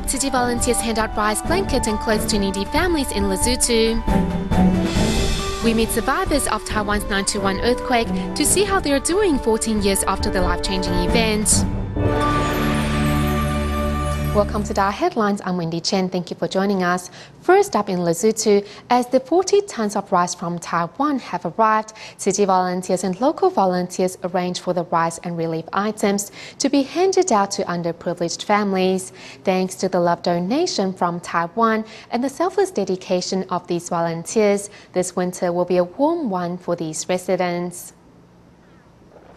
up, Tzu Chi volunteers hand out rice, blankets and clothes to needy families in Lesotho. We meet survivors of Taiwan's 9/1 earthquake to see how they are doing 14 years after the life-changing event. Welcome to our headlines. I'm Wendy Chen. Thank you for joining us. First up in Lesotho, as the 40 tons of rice from Taiwan have arrived, Tzu Chi volunteers and local volunteers arranged for the rice and relief items to be handed out to underprivileged families. Thanks to the love donation from Taiwan and the selfless dedication of these volunteers, this winter will be a warm one for these residents.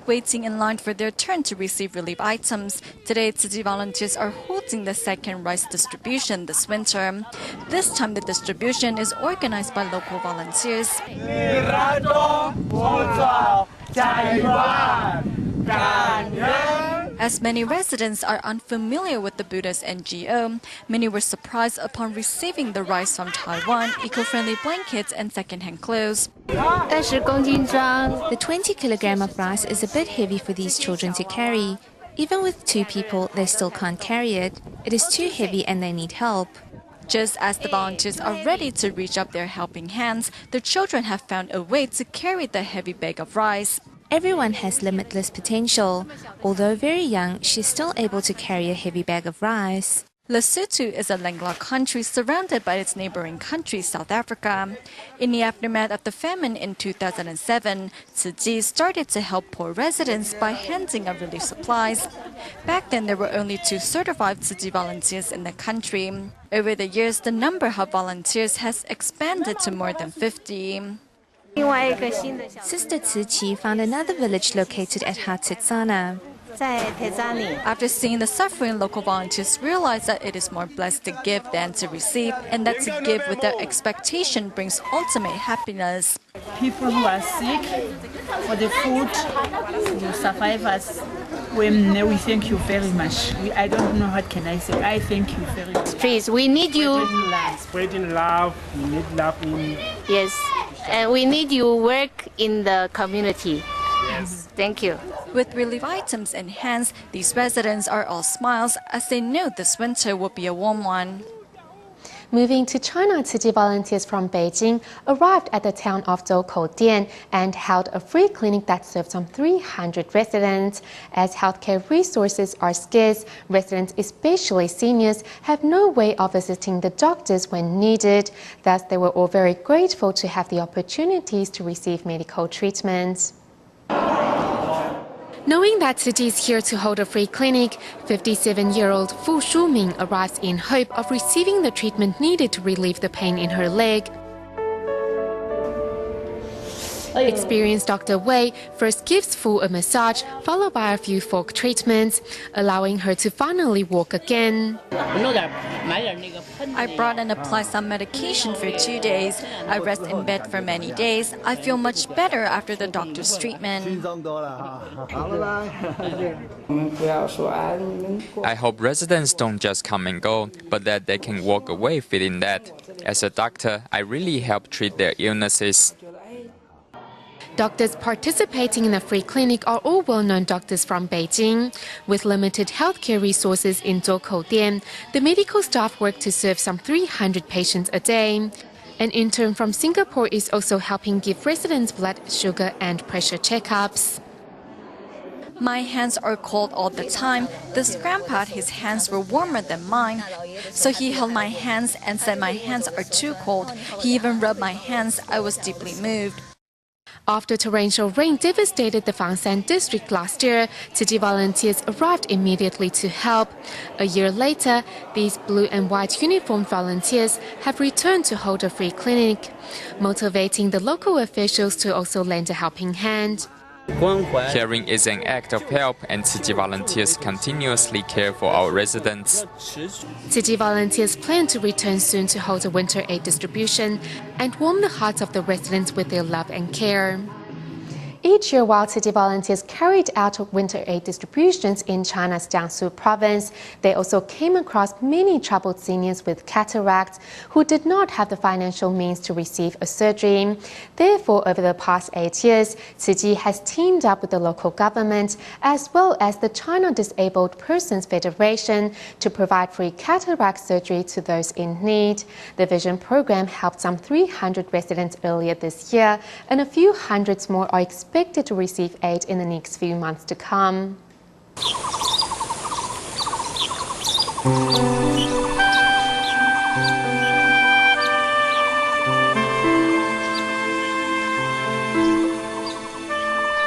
Waiting in line for their turn to receive relief items. Today, Tzu Chi volunteers are holding the second rice distribution this winter. This time, the distribution is organized by local volunteers. As many residents are unfamiliar with the Buddha's NGO, many were surprised upon receiving the rice from Taiwan, eco-friendly blankets and second-hand clothes. The 20 kilogram of rice is a bit heavy for these children to carry. Even with 2 people, they still can't carry it. It is too heavy and they need help. Just as the volunteers are ready to reach up their helping hands, the children have found a way to carry the heavy bag of rice. Everyone has limitless potential. Although very young, she's still able to carry a heavy bag of rice. Lesotho is a landlocked country surrounded by its neighboring country, South Africa. In the aftermath of the famine in 2007, Tzu Chi started to help poor residents by handing out relief supplies. Back then, there were only 2 certified Tzu Chi volunteers in the country. Over the years, the number of volunteers has expanded to more than 50. Sister Tzu Chi found another village located at Hatsitsana. After seeing the suffering, local volunteers realized that it is more blessed to give than to receive, and that to give without expectation brings ultimate happiness. People who are sick, for the food, the survivors, we thank you very much. I don't know what can I say. I thank you very much. Please, we need you. Spreading love, we need love in... Yes, and we need you work in the community. Yes. Thank you. With relief items in hands, these residents are all smiles as they know this winter will be a warm one. Moving to China, Tzu Chi volunteers from Beijing arrived at the town of Zoukoudian and held a free clinic that served some 300 residents. As healthcare resources are scarce, residents, especially seniors, have no way of visiting the doctors when needed. Thus, they were all very grateful to have the opportunities to receive medical treatment. Knowing that Tzu Chi is here to hold a free clinic, 57-year-old Fu Shuming arrives in hope of receiving the treatment needed to relieve the pain in her leg. Experienced Dr. Wei first gives Fu a massage, followed by a few folk treatments, allowing her to finally walk again. I brought and applied some medication for 2 days. I rest in bed for many days. I feel much better after the doctor's treatment. I hope residents don't just come and go, but that they can walk away feeling that. As a doctor, I really help treat their illnesses. Doctors participating in the free clinic are all well-known doctors from Beijing. With limited healthcare resources in Zoukoudian, the medical staff work to serve some 300 patients a day. An intern from Singapore is also helping give residents blood, sugar and pressure checkups. My hands are cold all the time. This grandpa, his hands were warmer than mine. So he held my hands and said my hands are too cold. He even rubbed my hands. I was deeply moved. After torrential rain devastated the Fangshan district last year, Tzu Chi volunteers arrived immediately to help. A year later, these blue and white uniformed volunteers have returned to hold a free clinic, motivating the local officials to also lend a helping hand. Caring is an act of help, and Tzu Chi volunteers continuously care for our residents. Tzu Chi volunteers plan to return soon to hold a winter aid distribution and warm the hearts of the residents with their love and care. Each year, while Tzu Chi volunteers carried out winter aid distributions in China's Jiangsu province, they also came across many troubled seniors with cataracts who did not have the financial means to receive a surgery. Therefore, over the past 8 years, Tzu Chi has teamed up with the local government as well as the China Disabled Persons Federation to provide free cataract surgery to those in need. The Vision program helped some 300 residents earlier this year, and a few hundreds more are expected to receive aid in the next few months to come.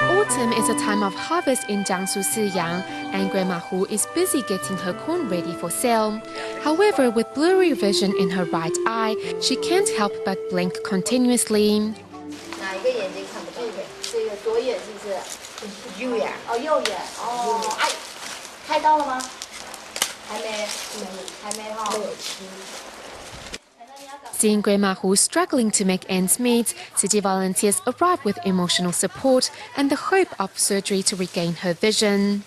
Autumn is a time of harvest in Jiangsu Siyang, and Grandma Hu is busy getting her corn ready for sale. However, with blurry vision in her right eye, she can't help but blink continuously. 哪一个眼睛看不到？这个左眼是不是？右眼。哦，右眼。哦，哎，开刀了吗？还没，还没哈。没有吃。 Seeing Grandma Hu struggling to make ends meet, Tzu Chi volunteers arrive with emotional support and the hope of surgery to regain her vision.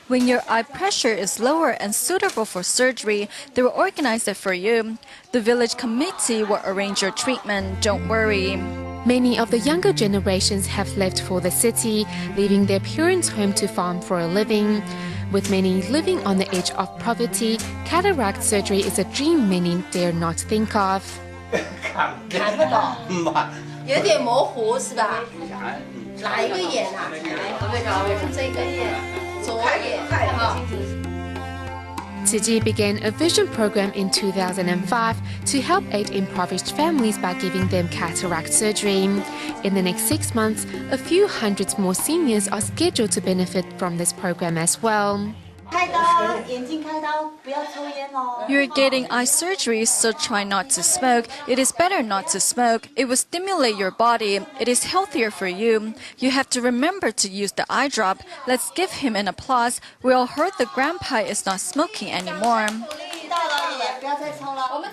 When your eye pressure is lower and suitable for surgery, they will organize it for you. The village committee will arrange your treatment, don't worry. Many of the younger generations have left for the city, leaving their parents' home to farm for a living. With many living on the edge of poverty, cataract surgery is a dream many dare not think of. 看不懂，有点模糊是吧？哪一个眼啊？这个眼，左眼哈。 Tzu Chi began a vision program in 2005 to help aid impoverished families by giving them cataract surgery. In the next 6 months, a few hundreds more seniors are scheduled to benefit from this program as well. You're getting eye surgery, so try not to smoke. It is better not to smoke. It will stimulate your body. It is healthier for you. You have to remember to use the eye drop. Let's give him an applause. We all heard the grandpa is not smoking anymore.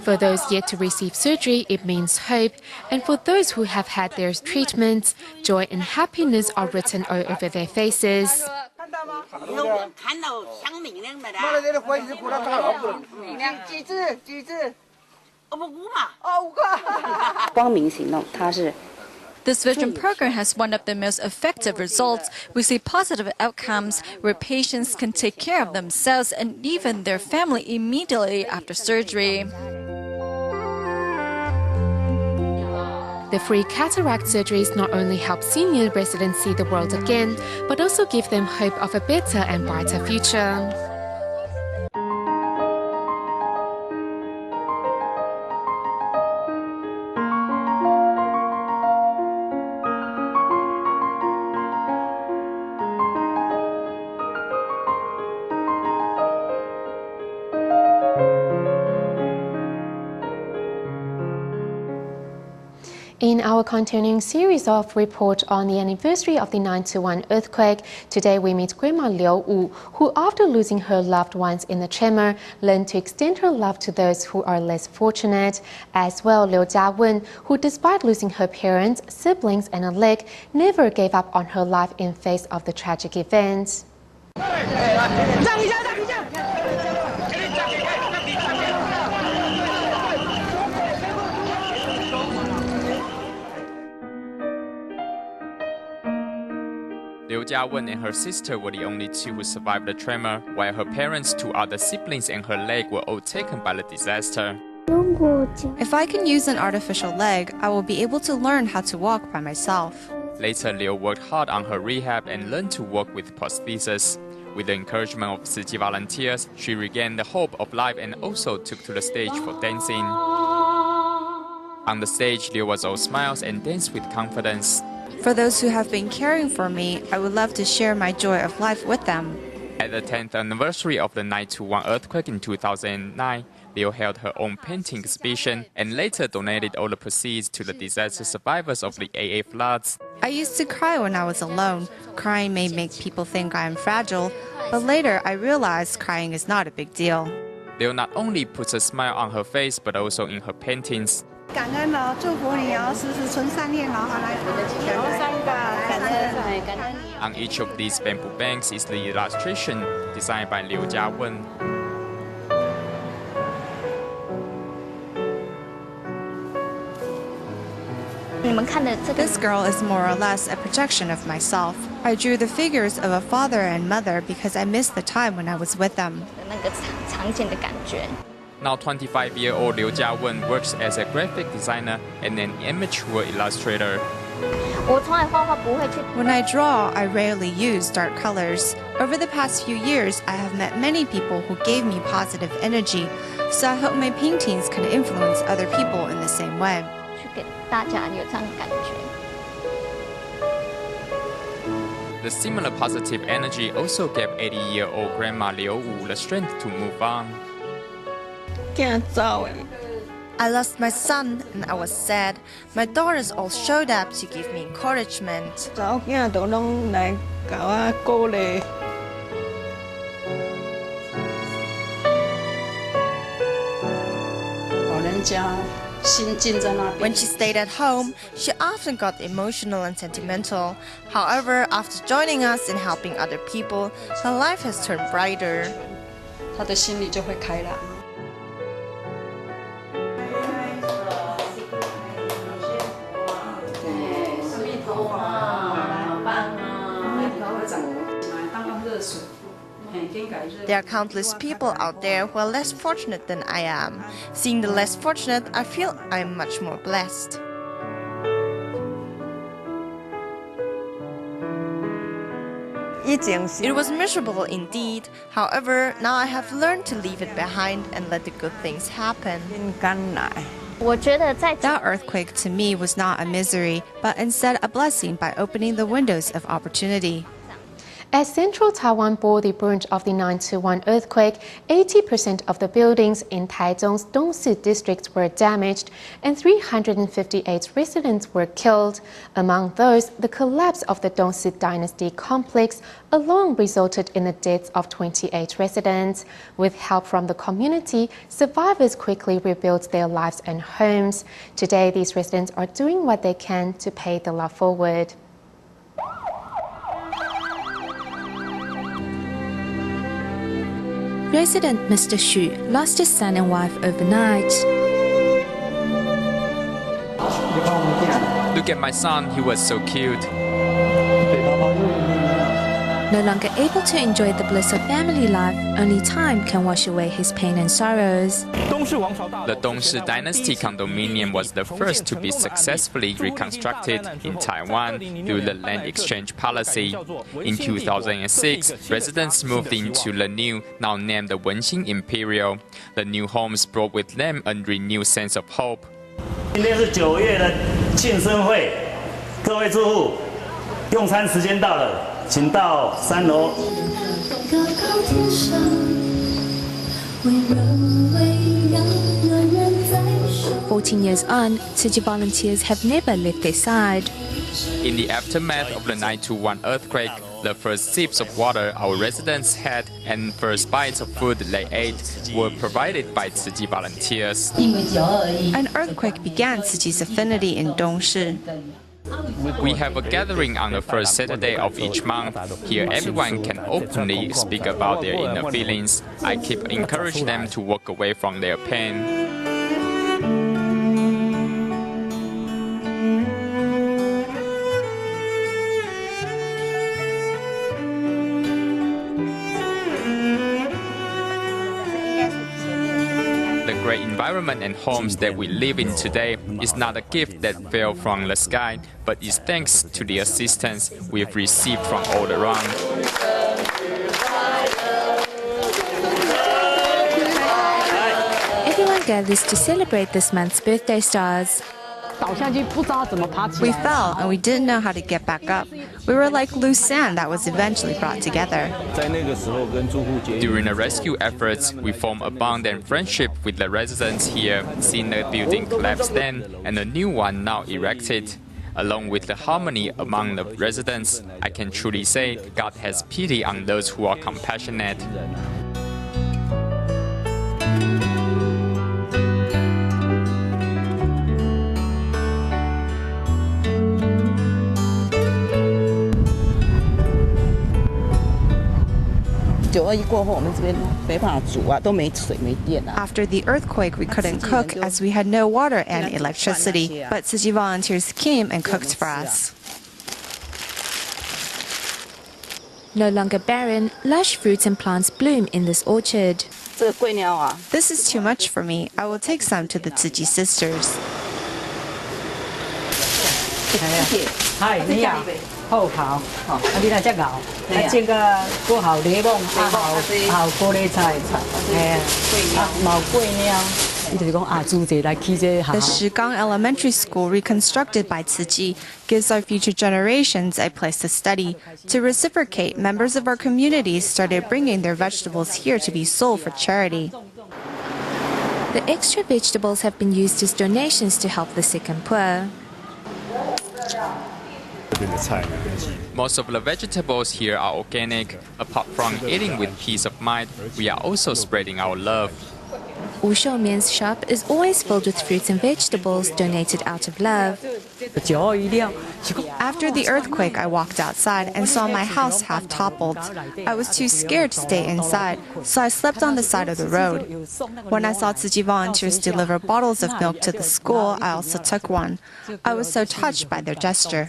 For those yet to receive surgery, it means hope. And for those who have had their treatments, joy and happiness are written all over their faces. 看到香明亮的啦。几只？我们5嘛。哦，5个。光明行动，它是。 This vision program has one of the most effective results. We see positive outcomes where patients can take care of themselves and even their family immediately after surgery. The free cataract surgeries not only help senior residents see the world again, but also give them hope of a better and brighter future. In our continuing series of reports on the anniversary of the 9/11 earthquake, today we meet Grandma Liu Wu, who after losing her loved ones in the tremor, learned to extend her love to those who are less fortunate. As well, Liu Jiawen, who despite losing her parents, siblings and a leg, never gave up on her life in face of the tragic event. Liu Jiawen and her sister were the only two who survived the tremor, while her parents, 2 other siblings, and her leg were all taken by the disaster. If I can use an artificial leg, I will be able to learn how to walk by myself. Later, Liu worked hard on her rehab and learned to walk with prosthesis. With the encouragement of Tzu Chi volunteers, she regained the hope of life and also took to the stage for dancing. On the stage, Liu was all smiles and danced with confidence. For those who have been caring for me, I would love to share my joy of life with them. At the 10th anniversary of the 9/11 earthquake in 2009, Liu held her own painting exhibition and later donated all the proceeds to the disaster survivors of the AA floods. I used to cry when I was alone. Crying may make people think I am fragile, but later I realized crying is not a big deal. Liu not only puts a smile on her face but also in her paintings. 感恩哦，祝福你哦，时时存善念哦，好来，感恩你。 On each of these bamboo banks is the illustration designed by Liu Jiawen. This girl is more or less a projection of myself. I drew the figures of a father and mother because I missed the time when I was with them. Now 25-year-old Liu Jiawen works as a graphic designer and an amateur illustrator. When I draw, I rarely use dark colors. Over the past few years, I have met many people who gave me positive energy, so I hope my paintings can influence other people in the same way. The similar positive energy also gave 80-year-old Grandma Liu Wu the strength to move on. I lost my son and I was sad. My daughters all showed up to give me encouragement. When she stayed at home, she often got emotional and sentimental. However, after joining us and helping other people, her life has turned brighter. There are countless people out there who are less fortunate than I am. Seeing the less fortunate, I feel I am much more blessed. It was miserable indeed. However, now I have learned to leave it behind and let the good things happen. That earthquake to me was not a misery, but instead a blessing by opening the windows of opportunity. As central Taiwan bore the brunt of the 9/21 earthquake, 80% of the buildings in Taichung's Dongsi district were damaged and 358 residents were killed. Among those, the collapse of the Dongsi dynasty complex alone resulted in the deaths of 28 residents. With help from the community, survivors quickly rebuilt their lives and homes. Today, these residents are doing what they can to pay the love forward. Resident Mr. Xu lost his son and wife overnight. Look at my son, he was so cute. No longer able to enjoy the bliss of family life, only time can wash away his pain and sorrows. The Dongshi Dynasty condominium was the first to be successfully reconstructed in Taiwan through the land exchange policy. In 2006, residents moved into the new, now named the Wenxing Imperial. The new homes brought with them a renewed sense of hope. 今天是9月的庆生会，各位住户，用餐时间到了。 请到3楼。14 years on, Tzu Chi volunteers have never left their side. In the aftermath of the 9/21 earthquake, the first sips of water our residents had and first bites of food they ate were provided by Tzu Chi volunteers. An earthquake began Tzu Chi's affinity in Dongshi. We have a gathering on the first Saturday of each month. Here everyone can openly speak about their inner feelings. I keep encouraging them to walk away from their pain. The great environment and homes that we live in today is not a gift that fell from the sky, but is thanks to the assistance we have received from all around. Everyone gathers to celebrate this month's birthday stars. We fell and we didn't know how to get back up. We were like loose sand that was eventually brought together. During the rescue efforts, we formed a bond and friendship with the residents here, seeing the building collapse then and a new one now erected. Along with the harmony among the residents, I can truly say God has pity on those who are compassionate. After the earthquake, we couldn't cook as we had no water and electricity, but Tzu Chi volunteers came and cooked for us. No longer barren, lush fruits and plants bloom in this orchard. This is too much for me. I will take some to the Tzu Chi sisters. Hi, 你好，好烤，哦，你来只熬，整个搁好柠檬，好玻璃菜，毛桂鸟。The Shigang Elementary School, reconstructed by Tzu Chi, gives our future generations a place to study. To reciprocate, members of our community started bringing their vegetables here to be sold for charity. The extra vegetables have been used as donations to help the sick and poor. Most of the vegetables here are organic. Apart from eating with peace of mind, we are also spreading our love. Wu Xiumian's shop is always filled with fruits and vegetables donated out of love. After the earthquake, I walked outside and saw my house half toppled. I was too scared to stay inside, so I slept on the side of the road. When I saw Tzu Chi volunteers deliver bottles of milk to the school, I also took one. I was so touched by their gesture.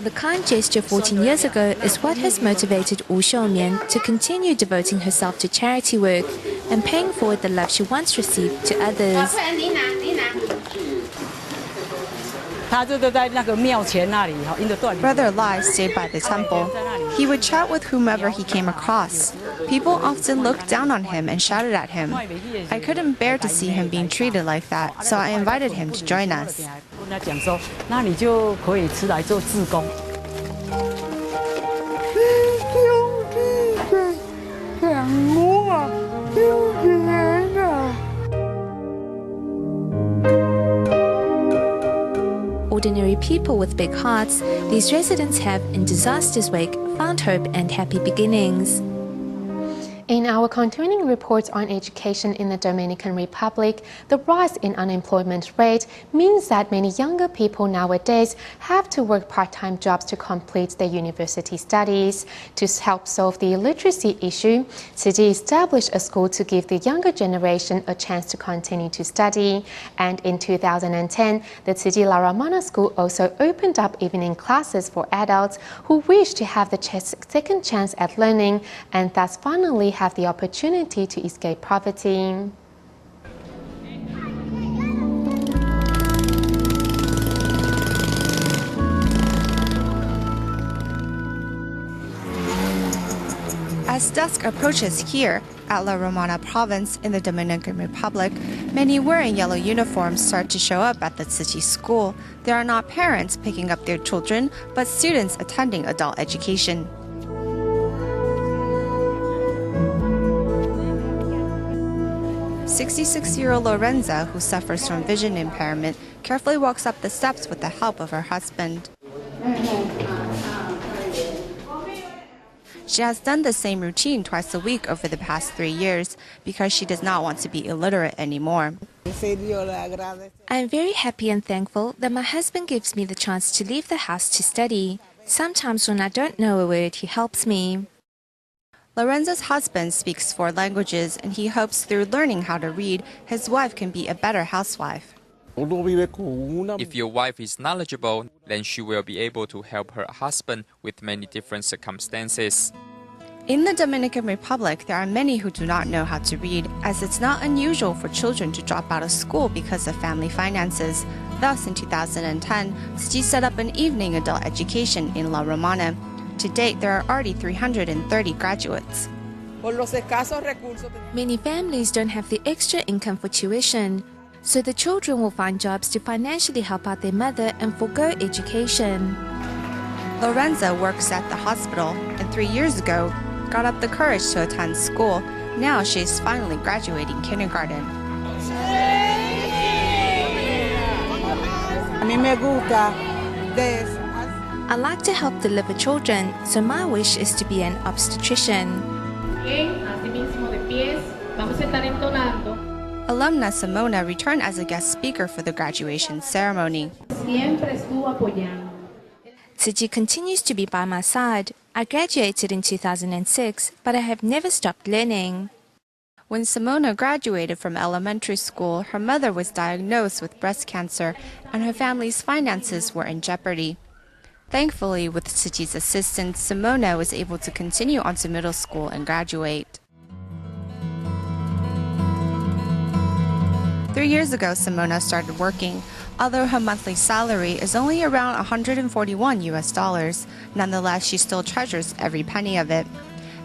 The kind gesture 14 years ago is what has motivated Wu Xiumian to continue devoting herself to charity work and paying forward the love she once received to others. Brother Lai stayed by the temple. He would chat with whomever he came across. People often looked down on him and shouted at him. I couldn't bear to see him being treated like that, so I invited him to join us. Ordinary people with big hearts, these residents have, in disaster's wake, found hope and happy beginnings. In our continuing report on education in the Dominican Republic, the rise in unemployment rate means that many younger people nowadays have to work part-time jobs to complete their university studies. To help solve the illiteracy issue, Tzu Chi established a school to give the younger generation a chance to continue to study. And in 2010, the Tzu Chi La Romana school also opened up evening classes for adults who wish to have the second chance at learning and thus finally have the opportunity to escape poverty. As dusk approaches here, at La Romana province in the Dominican Republic, many wearing yellow uniforms start to show up at the Tzu Chi school. There are not parents picking up their children, but students attending adult education. "66-year-old Lorenza, who suffers from vision impairment, carefully walks up the steps with the help of her husband. She has done the same routine twice a week over the past 3 years because she does not want to be illiterate anymore. I am very happy and thankful that my husband gives me the chance to leave the house to study. Sometimes when I don't know a word, he helps me." Lorenzo's husband speaks 4 languages, and he hopes through learning how to read, his wife can be a better housewife. If your wife is knowledgeable, then she will be able to help her husband with many different circumstances. In the Dominican Republic, there are many who do not know how to read, as it's not unusual for children to drop out of school because of family finances. Thus, in 2010, Tzu Chi set up an evening adult education in La Romana. To date, there are already 330 graduates. Many families don't have the extra income for tuition, so the children will find jobs to financially help out their mother and forego education. Lorenza works at the hospital and 3 years ago got up the courage to attend school. Now she is finally graduating kindergarten. I like to help deliver children, so my wish is to be an obstetrician. Alumna Simona returned as a guest speaker for the graduation ceremony. Tzu Chi continues to be by my side. I graduated in 2006, but I have never stopped learning. When Simona graduated from elementary school, her mother was diagnosed with breast cancer, and her family's finances were in jeopardy. Thankfully, with Tzu Chi's assistance, Simona was able to continue on to middle school and graduate. 3 years ago, Simona started working. Although her monthly salary is only around $141, nonetheless, she still treasures every penny of it,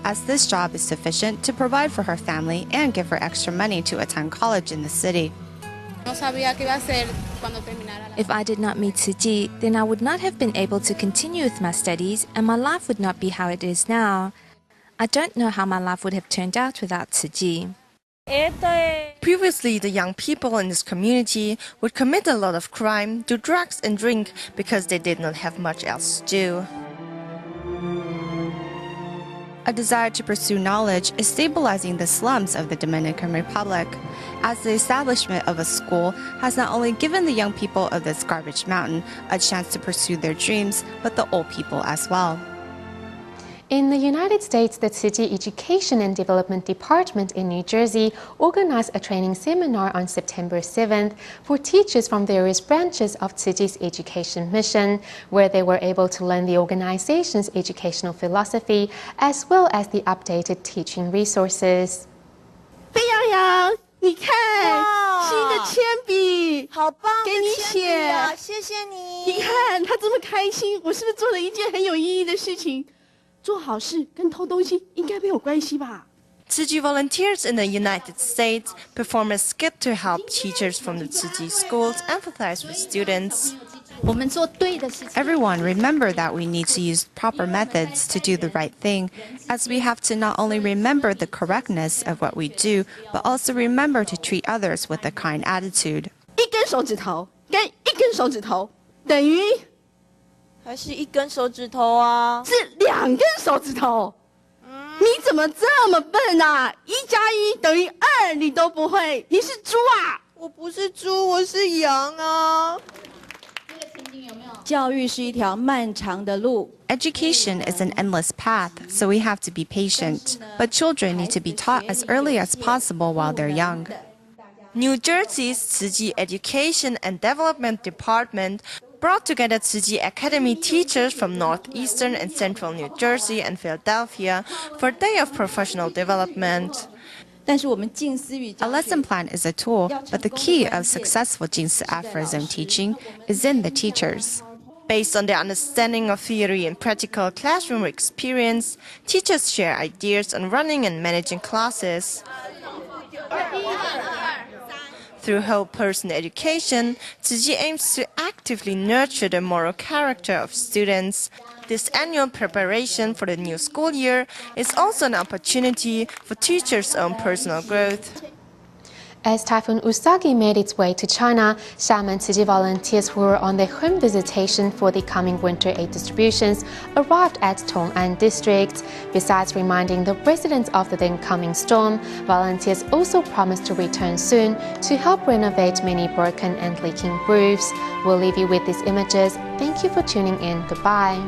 as this job is sufficient to provide for her family and give her extra money to attend college in the city. If I did not meet Tzu Chi, then I would not have been able to continue with my studies, and my life would not be how it is now. I don't know how my life would have turned out without Tzu Chi. Previously, the young people in this community would commit a lot of crime, do drugs and drink because they did not have much else to do. A desire to pursue knowledge is stabilizing the slums of the Dominican Republic, as the establishment of a school has not only given the young people of this garbage mountain a chance to pursue their dreams, but the old people as well. In the United States, the Tzu Chi Education and Development Department in New Jersey organized a training seminar on September 7th for teachers from various branches of Tzu Chi's education mission, where they were able to learn the organization's educational philosophy as well as the updated teaching resources. 贝洋洋，你看新的铅笔，好棒，给你写，谢谢你。你看他这么开心，我是不是做了一件很有意义的事情？做好事跟偷东西应该没有关系吧？ Tzu Chi volunteers in the United States perform a skit to help teachers from the Tzu Chi schools empathize with students. Everyone remember that we need to use proper methods to do the right thing, as we have to not only remember the correctness of what we do, but also remember to treat others with a kind attitude. 一根手指头跟一根手指头等于？还是一根手指头啊？是2根手指头。你怎么这么笨啊？1+1等于2，你都不会？你是猪啊？我不是猪，我是羊啊。教育是一条漫长的路。Education is an endless path, so we have to be patient. But children need to be taught as early as possible while they're young. New Jersey's Tzu Chi Education and Development Department brought together Tzu Chi Academy teachers from northeastern and central New Jersey and Philadelphia for a day of professional development. A lesson plan is a tool, but the key of successful Jinsi aphorism teaching is in the teachers. Based on their understanding of theory and practical classroom experience, teachers share ideas on running and managing classes. Through whole-person education, Tzu Chi aims to actively nurture the moral character of students. This annual preparation for the new school year is also an opportunity for teachers' own personal growth. As Typhoon Usagi made its way to China, Xiamen Tzu Chi volunteers who were on their home visitation for the coming winter aid distributions arrived at Tong'an district. Besides reminding the residents of the then coming storm, volunteers also promised to return soon to help renovate many broken and leaking roofs. We'll leave you with these images. Thank you for tuning in. Goodbye.